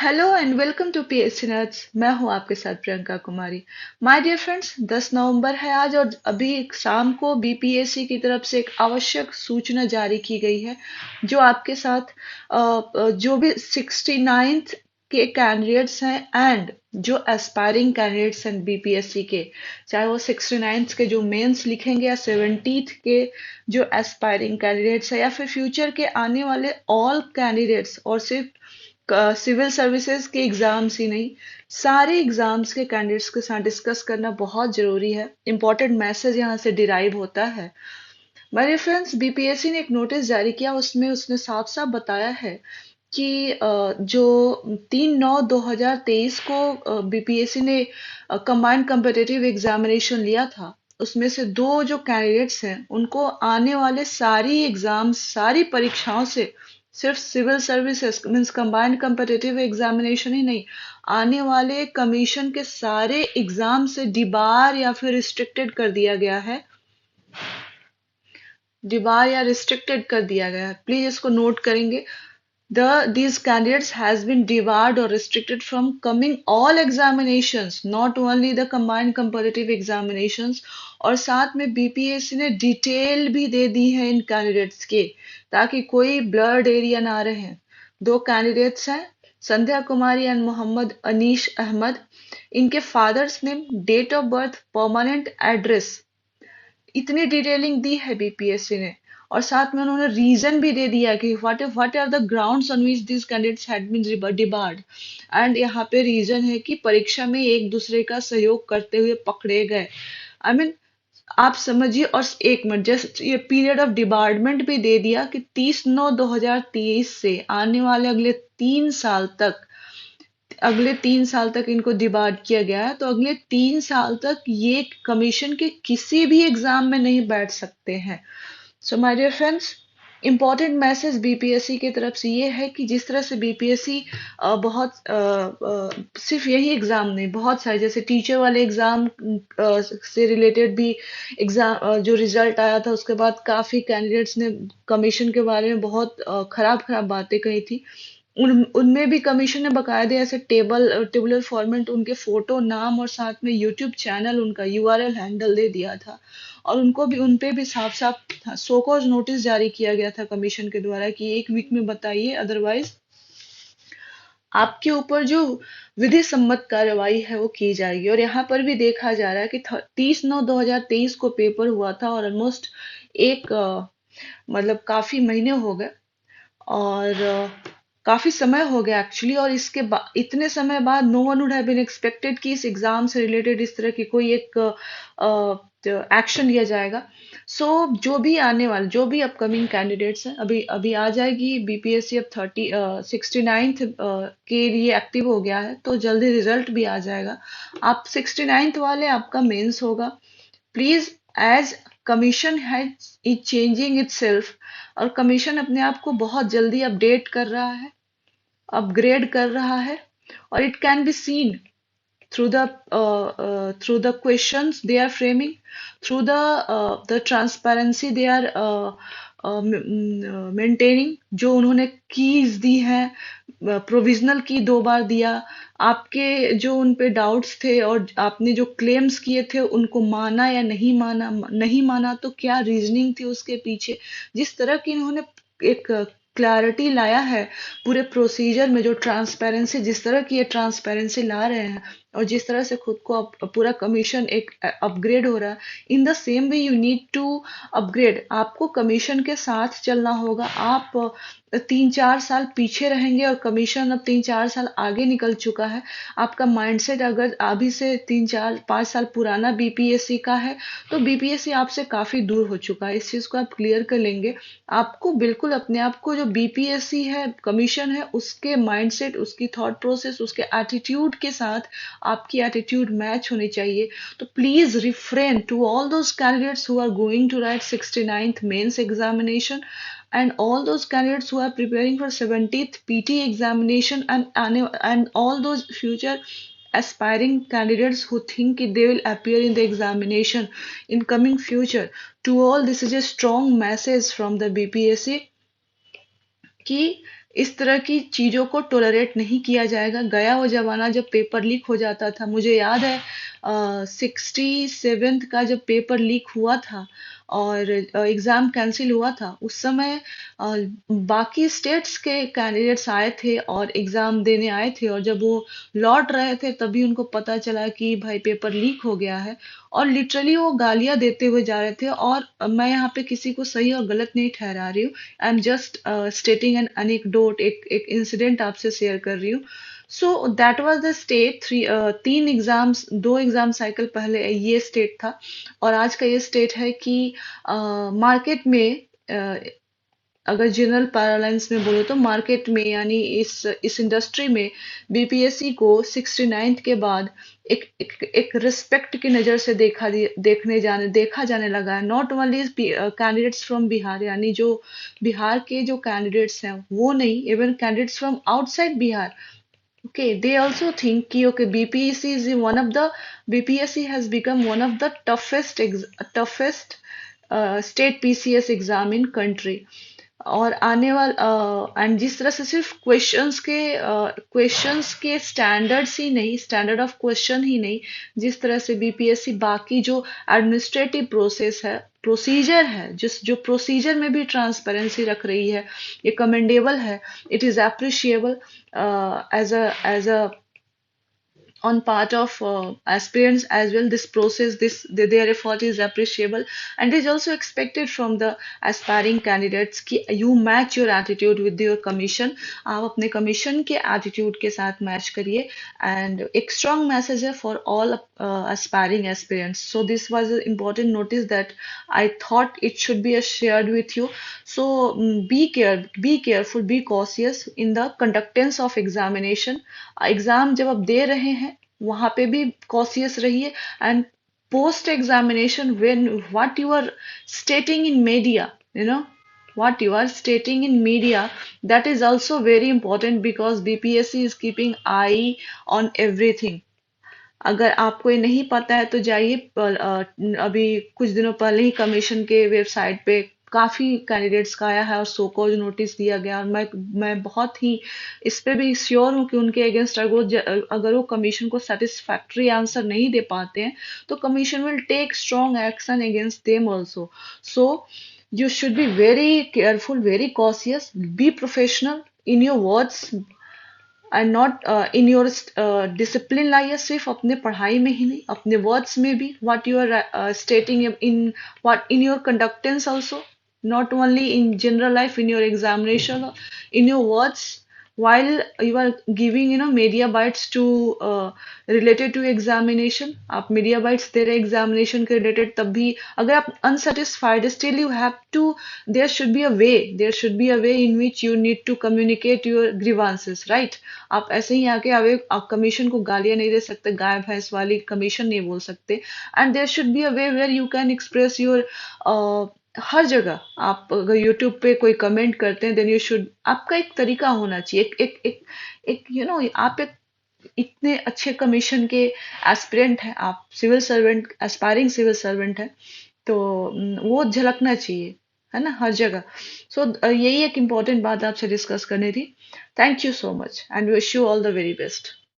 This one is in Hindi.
Hello and welcome to PSC nerds. मैं हूं आपके साथ Priyanka Kumari. My dear friends, 10 नवंबर है आज और अभी शाम को बीपीएससी की तरफ से एक आवश्यक सूचना जारी की गई है जो आपके साथ जो भी 69th के कैंडिडेट्स हैं एंड जो एस्पायरिंग कैंडिडेट्स हैं बीपीएससी के, चाहे वो 69th के जो मेंस लिखेंगे या 70th के जो एस्पायरिंग कैंडिडेट्स हैं या फिर फ्यूचर के आने वाले ऑल कैंडिडेट्स, और सिर्फ सिविल सर्विसेज के एग्जाम्स ही नहीं, सारे एग्जाम्स के कैंडिडेट्स के साथ डिस्कस करना बहुत जरूरी है। इंपॉर्टेंट मैसेज यहाँ से डिराइव होता है। मेरे फ्रेंड्स, बीपीएससी ने एक नोटिस जारी किया, उसमें उसने साफ साफ बताया है कि जो 3/9/2023 को बीपीएससी ने कंबाइंड कम्पिटिटिव एग्जामिनेशन लिया था, उसमें से दो जो कैंडिडेट्स हैं उनको आने वाले सारी एग्जाम्स, सारी परीक्षाओं से सिर्फ civil services means combined competitive examination ही नहीं, आने वाले कमीशन के सारे एग्जाम से डिबार या फिर रिस्ट्रिक्टेड कर दिया गया है। डिबार या रिस्ट्रिक्टेड कर दिया गया है, प्लीज इसको नोट करेंगे। These candidates has been debarred or restricted from coming all examinations, not only the combined comparative examinations। और साथ में बीपीएससी ने डिटेल भी दे दी है इन कैंडिडेट्स के, ताकि कोई ब्लर्ड एरिया ना रहे। दो कैंडिडेट्स हैं, संध्या कुमारी एंड मोहम्मद अनीश अहमद। इनके father's name, date of birth, permanent address, इतनी डिटेलिंग दी है बीपीएससी ने। और साथ में उन्होंने रीजन भी दे दिया कि what are the grounds on which this candidates had been debarred. And यहाँ पे रीजन है कि परीक्षा में एक दूसरे का सहयोग करते हुए पकड़े गए। आई मीन, आप समझिए। और एक मिनट, जस्ट ये पीरियड ऑफ डिबार्डमेंट भी दे दिया कि 30/9/2023 से आने वाले अगले 3 साल तक इनको डिबार्ड किया गया है। तो अगले 3 साल तक ये कमीशन के किसी भी एग्जाम में नहीं बैठ सकते हैं। So my dear friends, important message BPSC की तरफ से ये है कि जिस तरह से बीपीएससी सिर्फ यही एग्जाम नहीं, बहुत सारे जैसे टीचर वाले एग्जाम से रिलेटेड भी एग्जाम जो रिजल्ट आया था, उसके बाद काफी कैंडिडेट्स ने कमीशन के बारे में बहुत खराब खराब बातें कही थी। उनमें भी कमीशन ने बकायदे ऐसे टेबुलर फॉर्मेट उनके फोटो, नाम और साथ में यूट्यूब चैनल, उनका यूआरएल हैंडल दे दिया था। और उनको भी, उनपे भी साफ साफ सोकॉज नोटिस जारी किया गया था कमीशन के द्वारा कि 1 वीक में बताइए, अदरवाइज आपके ऊपर जो विधि सम्मत कार्रवाई है वो की जाएगी। और यहाँ पर भी देखा जा रहा है कि 30/9/2023 को पेपर हुआ था और ऑलमोस्ट एक मतलब काफी महीने हो गए, और काफी समय हो गया एक्चुअली। और इसके बाद, इतने समय बाद, no one would have been expected कि इस एग्जाम से रिलेटेड इस तरह की कोई एक एक्शन लिया जाएगा। सो जो भी आने वाले, जो भी अपकमिंग कैंडिडेट्स हैं, अभी अभी आ जाएगी बीपीएससी अब 69th के लिए एक्टिव हो गया है, तो जल्दी रिजल्ट भी आ जाएगा। आप 69th वाले, आपका मेंस होगा। प्लीज, एज कमीशन है इज चेंजिंग इटसेल्फ, और कमीशन अपने आप को बहुत जल्दी अपडेट कर रहा है, अपग्रेड कर रहा है। और it can be seen through the questions they are framing, through the transparency they are maintaining। जो उन्होंने कीज दी हैं, प्रोविजनल की 2 बार दिया, आपके जो उन पे डाउट्स थे और आपने जो क्लेम्स किए थे उनको माना या नहीं माना, नहीं माना तो क्या रीजनिंग थी उसके पीछे। जिस तरह की इन्होंने एक क्लैरिटी लाया है पूरे प्रोसीजर में, जो ट्रांसपेरेंसी, जिस तरह की ये ट्रांसपेरेंसी ला रहे हैं, और जिस तरह से खुद को पूरा कमीशन एक अपग्रेड हो रहा है, in the same way you need to upgrade. आपको कमीशन के साथ चलना होगा। आप 3-4 साल पीछे रहेंगे और कमीशन अब 3-4 साल आगे निकल चुका है। आपका माइंडसेट अगर अभी से 3-4-5 साल पुराना बीपीएससी का है, तो बीपीएससी आपसे काफी दूर हो चुका है। इस चीज को आप क्लियर कर लेंगे। आपको बिल्कुल अपने आप को, जो बीपीएससी है, कमीशन है, उसके माइंडसेट, उसकी थॉट प्रोसेस, उसके एटीट्यूड के साथ आपकी एटीट्यूड मैच होनी चाहिए। तो please refrain to all those candidates who are going to write 69th mains examination, and all those candidates who are preparing for 70th PT examination, and all those future aspiring candidates who think they will appear in the examination in coming future, to all this is a strong message from the BPSC कि इस तरह की चीज़ों को टॉलरेट नहीं किया जाएगा। गया वो ज़माना जब पेपर लीक हो जाता था, मुझे याद है 67th का जब पेपर लीक हुआ था और एग्ज़ाम कैंसिल हुआ था, उस समय अ, बाकी स्टेट्स के कैंडिडेट्स आए थे और एग्ज़ाम देने आए थे, और जब वो लौट रहे थे तभी उनको पता चला कि भाई पेपर लीक हो गया है, और लिटरली वो गालियाँ देते हुए जा रहे थे। और मैं यहाँ पे किसी को सही और गलत नहीं ठहरा रही हूँ, I am just stating an anecdote, एक इंसिडेंट आपसे शेयर कर रही हूँ। So that was the state, तीन एग्जाम्स, दो एग्जाम साइकिल पहले ये स्टेट था, और आज का ये स्टेट है कि मार्केट में, अगर जनरल पैरालाइंस में बोलो तो मार्केट में, यानी इस इंडस्ट्री में बीपीएससी को 69th के बाद एक रिस्पेक्ट की नज़र से देखा जाने लगा है। Not only candidates from Bihar, यानी जो बिहार के जो कैंडिडेट्स हैं वो नहीं, even candidates from outside Bihar, okay, they also think कि okay, BPSC is one of the BPSC has become one of the toughest state PCS exam in country। और आने वाला एंड जिस तरह से सिर्फ क्वेश्चंस के स्टैंडर्ड्स ही नहीं, स्टैंडर्ड ऑफ क्वेश्चन ही नहीं, जिस तरह से बीपीएससी बाकी जो एडमिनिस्ट्रेटिव प्रोसीजर है, जिस जो प्रोसीजर में भी ट्रांसपेरेंसी रख रही है, ये कमेंडेबल है। It is appreciable as a on part of aspirants as well. This process, their effort is appreciable, and is also expected from the aspiring candidates कि you match your attitude with your commission। आप अपने commission के attitude के साथ match करिए, and एक strong message है for all aspiring aspirants। So this was an important notice that I thought it should be shared with you। So be careful, be cautious in the conductance of examination। Exam जब आप दे रहे हैं वहां पे भी कॉशियस रहिए, and post examination when what you are stating in media, you know what you are stating in media, that is also very important because BPSC is keeping eye on everything। अगर आपको ये नहीं पता है तो जाइए, अभी कुछ दिनों पहले ही कमीशन के वेबसाइट पे काफी कैंडिडेट्स का आया है और सो कॉज नोटिस दिया गया, और मैं बहुत ही इस पे भी श्योर हूँ कि उनके अगेंस्ट अगर वो कमीशन को सेटिस्फैक्ट्री आंसर नहीं दे पाते हैं तो commission will take strong action against them also. So you should be very careful, very cautious, be professional in your words and not in your discipline लाइए, सिर्फ अपने पढ़ाई में ही नहीं, अपने वर्ड्स में भी, what you are stating in what in your conductance also, not only in general life, in your examination, in your words, while you are giving media bites to related to examination। आप media bites दे रहे examination के related, तब भी अगर आप unsatisfied, still you have to, there should be a way in which you need to communicate your grievances, right। आप ऐसे ही आके आवे, आप कमीशन को गालियां नहीं दे सकते, गाय भैंस वाली कमीशन नहीं बोल सकते, and there should be a way where you can express your, हर जगह आप अगर यूट्यूब पे कोई कमेंट करते हैं, देन यू शुड, आपका एक तरीका होना चाहिए, एक आप एक इतने अच्छे कमीशन के एस्पिरेंट हैं, आप civil servant, aspiring civil servant हैं, तो वो झलकना चाहिए, है ना, हर जगह। सो यही एक इम्पोर्टेंट बात आपसे डिस्कस करनी थी। Thank you so much and wish you all the very best.